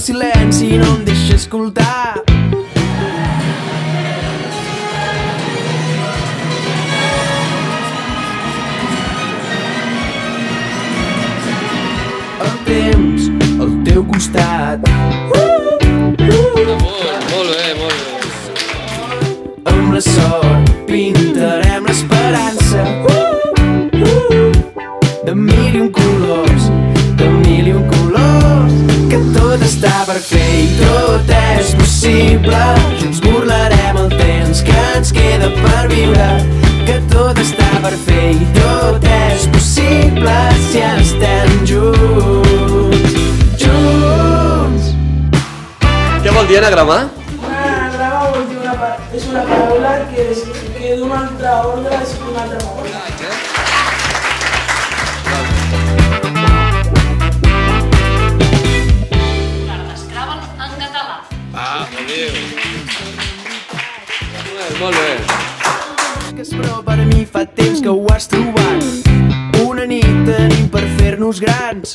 silenci no em deixa escoltar. El temps al teu costat. Molt bé, molt bé. Amb la sort pintarem l'esperança de mil i un colors, de mil i un colors. Que tot està per fer i tot és possible. Junts burlarem el temps que ens queda per viure. Que tot està per fer i tot és possible si estem junts, junts. Què vol dir anagrama? Anagrama vol dir és una paraula que d'un altre ordre és una altra paraula. Scrabble en català. Ah, molt bé. Però per mi fa temps que ho has trobat. Una nit tenim per fer-nos grans.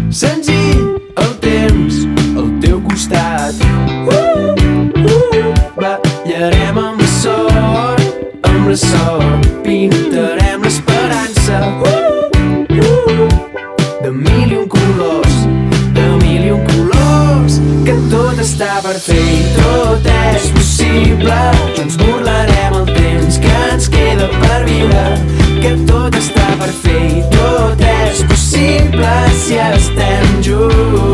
Senzill, el temps al teu costat. Ballarem amb la sort, pintarem l'esperança de mil i un colors, de mil i un colors. Que tot està per fer i tot és possible. Junts burlarem el temps que ens queda per viure. Que tot està per fer i tot és possible si estem junts.